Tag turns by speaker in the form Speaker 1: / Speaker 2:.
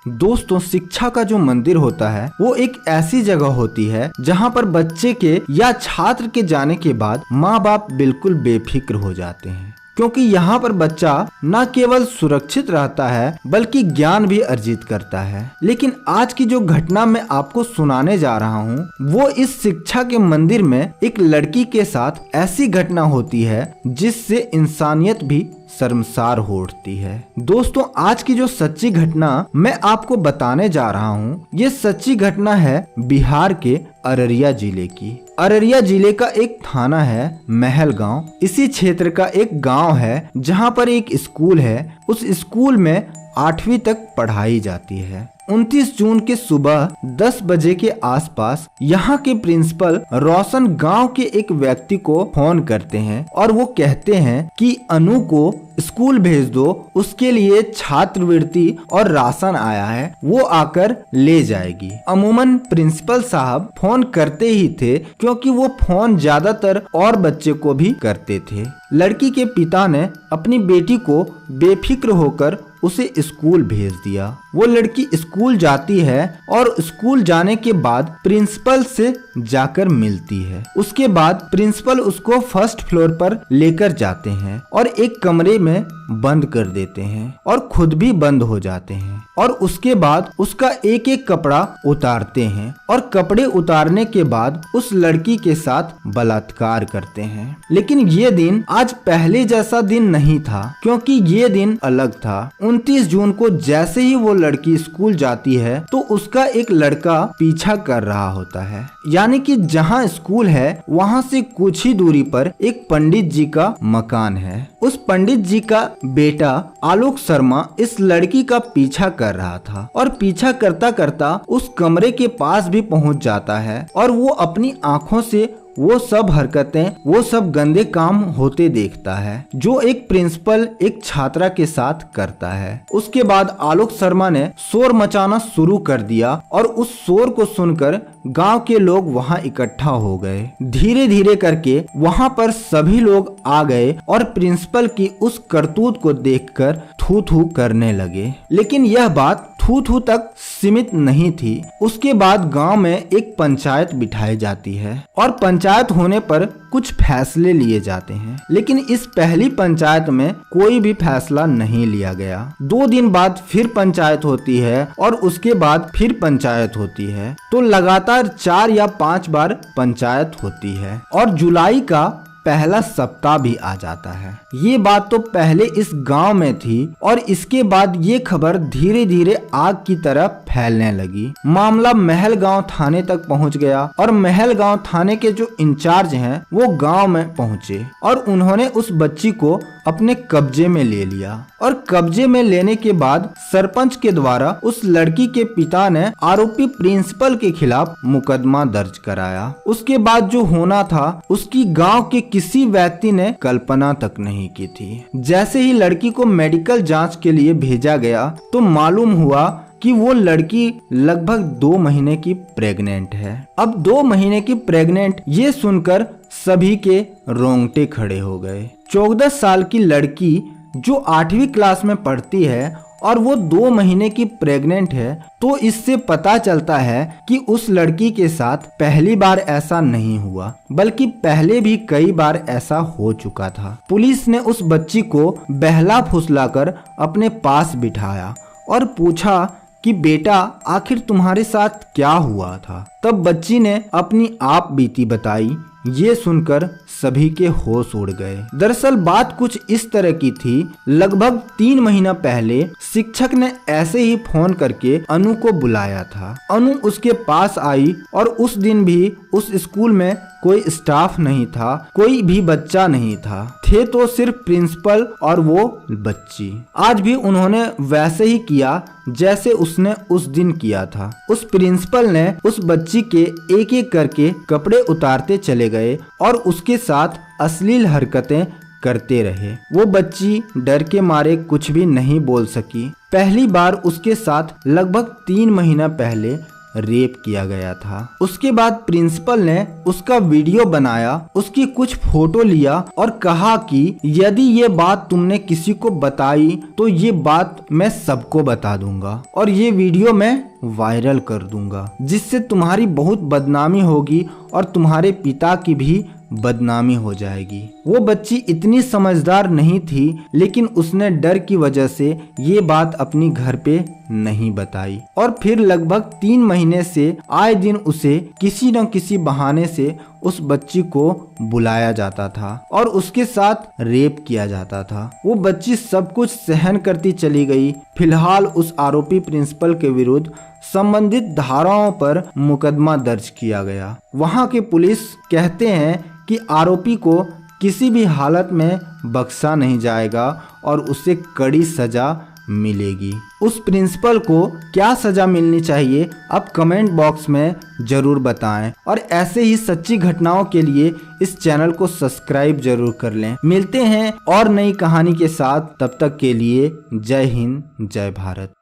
Speaker 1: दोस्तों, शिक्षा का जो मंदिर होता है वो एक ऐसी जगह होती है जहाँ पर बच्चे के या छात्र के जाने के बाद माँ बाप बिल्कुल बेफिक्र हो जाते हैं, क्योंकि यहाँ पर बच्चा न केवल सुरक्षित रहता है बल्कि ज्ञान भी अर्जित करता है। लेकिन आज की जो घटना मैं आपको सुनाने जा रहा हूँ वो इस शिक्षा के मंदिर में एक लड़की के साथ ऐसी घटना होती है जिससे इंसानियत भी शर्मसार हो उठती है। दोस्तों, आज की जो सच्ची घटना मैं आपको बताने जा रहा हूँ ये सच्ची घटना है बिहार के अररिया जिले की। अररिया जिले का एक थाना है महल गांव। इसी क्षेत्र का एक गांव है जहां पर एक स्कूल है। उस स्कूल में 8वीं तक पढ़ाई जाती है। 29 जून के सुबह 10 बजे के आसपास यहाँ के प्रिंसिपल रोशन गांव के एक व्यक्ति को फोन करते हैं और वो कहते हैं कि अनु को स्कूल भेज दो, उसके लिए छात्रवृत्ति और राशन आया है, वो आकर ले जाएगी। अमूमन प्रिंसिपल साहब फोन करते ही थे क्योंकि वो फोन ज्यादातर और बच्चे को भी करते थे। लड़की के पिता ने अपनी बेटी को बेफिक्र होकर उसे स्कूल भेज दिया। वो लड़की स्कूल जाती है और स्कूल जाने के बाद प्रिंसिपल से जाकर मिलती है। उसके बाद प्रिंसिपल उसको फर्स्ट फ्लोर पर लेकर जाते हैं और एक कमरे में बंद कर देते हैं और खुद भी बंद हो जाते हैं और उसके बाद उसका एक एक कपड़ा उतारते हैं और कपड़े उतारने के बाद उस लड़की के साथ बलात्कार करते हैं। लेकिन ये दिन आज पहले जैसा दिन नहीं था, क्योंकि ये दिन अलग था। 29 जून को जैसे ही वो लड़की स्कूल जाती है तो उसका एक लड़का पीछा कर रहा होता है। यानी कि जहाँ स्कूल है वहाँ से कुछ ही दूरी पर एक पंडित जी का मकान है। उस पंडित जी का बेटा आलोक शर्मा इस लड़की का पीछा कर रहा था और पीछा करता करता उस कमरे के पास भी पहुंच जाता है और वो अपनी आंखों से वो सब हरकतें, वो सब गंदे काम होते देखता है जो एक प्रिंसिपल एक छात्रा के साथ करता है। उसके बाद आलोक शर्मा ने शोर मचाना शुरू कर दिया और उस शोर को सुनकर गांव के लोग वहां इकट्ठा हो गए। धीरे धीरे करके वहां पर सभी लोग आ गए और प्रिंसिपल की उस करतूत को देखकर थू थू करने लगे। लेकिन यह बात थू थू तक सीमित नहीं थी। उसके बाद गांव में एक पंचायत बिठाई जाती है और पंचायत होने पर कुछ फैसले लिए जाते हैं। लेकिन इस पहली पंचायत में कोई भी फैसला नहीं लिया गया। 2 दिन बाद फिर पंचायत होती है और उसके बाद फिर पंचायत होती है। तो लगातार 4 या 5 बार पंचायत होती है और जुलाई का पहला सप्ताह भी आ जाता है। ये बात तो पहले इस गांव में थी और इसके बाद ये खबर धीरे धीरे आग की तरह फैलने लगी। मामला महल गांव थाने तक पहुंच गया और महल गांव थाने के जो इंचार्ज हैं वो गांव में पहुंचे और उन्होंने उस बच्ची को अपने कब्जे में ले लिया और कब्जे में लेने के बाद सरपंच के द्वारा उस लड़की के पिता ने आरोपी प्रिंसिपल के खिलाफ मुकदमा दर्ज कराया। उसके बाद जो होना था उसकी गांव के किसी व्यक्ति ने कल्पना तक नहीं की थी। जैसे ही लड़की को मेडिकल जांच के लिए भेजा गया तो मालूम हुआ कि वो लड़की लगभग 2 महीने की प्रेग्नेंट है। अब 2 महीने की प्रेग्नेंट ये सुनकर सभी के रोंगटे खड़े हो गए। 14 साल की लड़की जो 8वीं क्लास में पढ़ती है और वो 2 महीने की प्रेग्नेंट है, तो इससे पता चलता है कि उस लड़की के साथ पहली बार ऐसा नहीं हुआ बल्कि पहले भी कई बार ऐसा हो चुका था। पुलिस ने उस बच्ची को बहला फुसलाकर अपने पास बिठाया और पूछा कि बेटा आखिर तुम्हारे साथ क्या हुआ था। तब बच्ची ने अपनी आप बीती बताई। ये सुनकर सभी के होश उड़ गए। दरअसल बात कुछ इस तरह की थी। लगभग 3 महीना पहले शिक्षक ने ऐसे ही फोन करके अनु को बुलाया था। अनु उसके पास आई और उस दिन भी उस स्कूल में कोई स्टाफ नहीं था, कोई भी बच्चा नहीं था, थे तो सिर्फ प्रिंसिपल और वो बच्ची। आज भी उन्होंने वैसे ही किया जैसे उसने उस दिन किया था। उस प्रिंसिपल ने उस बच्ची के एक एक करके कपड़े उतारते चले गए और उसके साथ अश्लील हरकतें करते रहे। वो बच्ची डर के मारे कुछ भी नहीं बोल सकी। पहली बार उसके साथ लगभग 3 महीना पहले रेप किया गया था। उसके बाद प्रिंसिपल ने उसका वीडियो बनाया, उसकी कुछ फोटो लिया और कहा कि यदि ये बात तुमने किसी को बताई तो ये बात मैं सबको बता दूंगा और ये वीडियो मैं वायरल कर दूंगा, जिससे तुम्हारी बहुत बदनामी होगी और तुम्हारे पिता की भी बदनामी हो जाएगी। वो बच्ची इतनी समझदार नहीं थी, लेकिन उसने डर की वजह से ये बात अपनी घर पे नहीं बताई और फिर लगभग 3 महीने से आए दिन उसे किसी न किसी बहाने से उस बच्ची को बुलाया जाता था और उसके साथ रेप किया जाता था। वो बच्ची सब कुछ सहन करती चली गई। फिलहाल उस आरोपी प्रिंसिपल के विरुद्ध संबंधित धाराओं पर मुकदमा दर्ज किया गया। वहां के पुलिस कहते हैं कि आरोपी को किसी भी हालत में बख्शा नहीं जाएगा और उसे कड़ी सजा मिलेगी। उस प्रिंसिपल को क्या सजा मिलनी चाहिए आप कमेंट बॉक्स में जरूर बताएं और ऐसे ही सच्ची घटनाओं के लिए इस चैनल को सब्सक्राइब जरूर कर लें। मिलते हैं और नई कहानी के साथ, तब तक के लिए जय हिंद जय भारत।